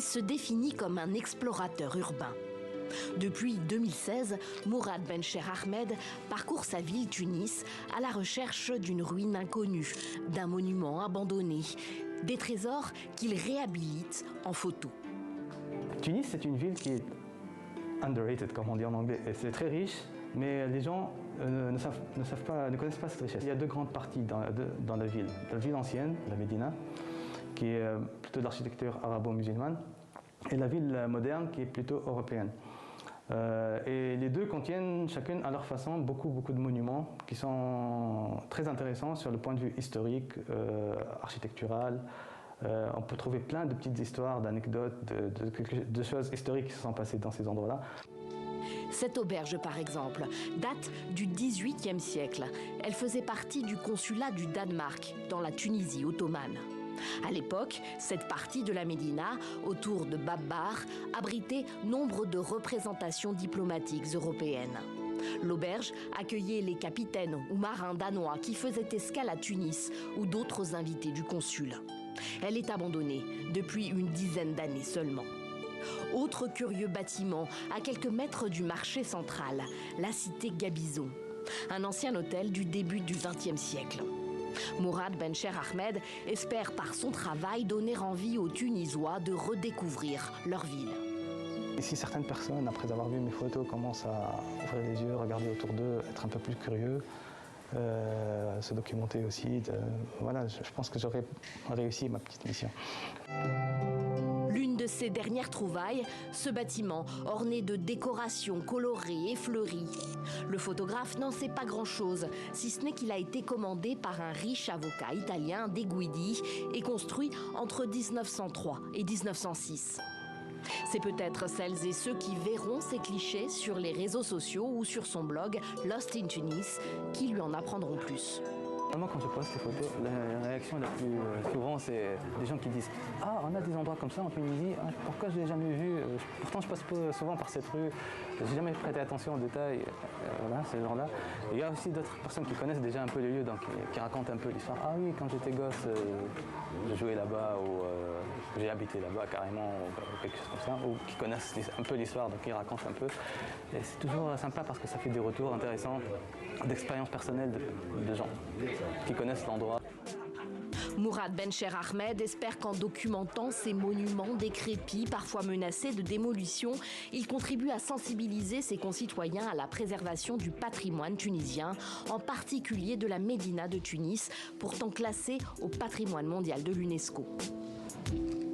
se définit comme un explorateur urbain. Depuis 2016, Mourad Bencher Ahmed parcourt sa ville Tunis à la recherche d'une ruine inconnue, d'un monument abandonné, des trésors qu'il réhabilite en photo. Tunis, c'est une ville qui est underrated, comme on dit en anglais, et c'est très riche, mais les gens ne connaissent pas cette richesse. Il y a deux grandes parties dans la ville ancienne, la Médina, qui est plutôt d'architecture arabo-musulmane, et la ville moderne qui est plutôt européenne. Et les deux contiennent chacune à leur façon beaucoup de monuments qui sont très intéressants sur le point de vue historique, architectural. On peut trouver plein de petites histoires, d'anecdotes, de choses historiques qui se sont passées dans ces endroits-là. Cette auberge, par exemple, date du XVIIIe siècle. Elle faisait partie du consulat du Danemark dans la Tunisie ottomane. À l'époque, cette partie de la Médina, autour de Bab Bar, abritait nombre de représentations diplomatiques européennes. L'auberge accueillait les capitaines ou marins danois qui faisaient escale à Tunis ou d'autres invités du consul. Elle est abandonnée depuis une dizaine d'années seulement. Autre curieux bâtiment, à quelques mètres du marché central, la cité Gabizon, un ancien hôtel du début du XXe siècle. Mourad Bencher Ahmed espère par son travail donner envie aux Tunisois de redécouvrir leur ville. Et si certaines personnes, après avoir vu mes photos, commencent à ouvrir les yeux, regarder autour d'eux, être un peu plus curieux, se documenter aussi, voilà, je pense que j'aurais réussi ma petite mission. L'une de ses dernières trouvailles, ce bâtiment orné de décorations colorées et fleuries. Le photographe n'en sait pas grand-chose, si ce n'est qu'il a été commandé par un riche avocat italien des Guidi et construit entre 1903 et 1906. C'est peut-être celles et ceux qui verront ces clichés sur les réseaux sociaux ou sur son blog Lost in Tunis qui lui en apprendront plus. Vraiment, quand je poste les photos, la réaction la plus souvent, c'est des gens qui disent « Ah, on a des endroits comme ça en Tunisie, pourquoi je ne l'ai jamais vu? Pourtant, je passe souvent par cette rue, je n'ai jamais prêté attention aux détails. » Voilà, ces gens-là. Et il y a aussi d'autres personnes qui connaissent déjà un peu les lieux, donc qui racontent un peu l'histoire. « Ah oui, quand j'étais gosse, je jouais là-bas, ou j'ai habité là-bas carrément, ou quelque chose comme ça. » Ou qui connaissent un peu l'histoire, donc ils racontent un peu. Et c'est toujours sympa parce que ça fait des retours intéressants d'expériences personnelles de gens qui connaissent l'endroit. Mourad Bencher Ahmed espère qu'en documentant ces monuments décrépits, parfois menacés de démolition, il contribue à sensibiliser ses concitoyens à la préservation du patrimoine tunisien, en particulier de la Médina de Tunis, pourtant classée au patrimoine mondial de l'UNESCO.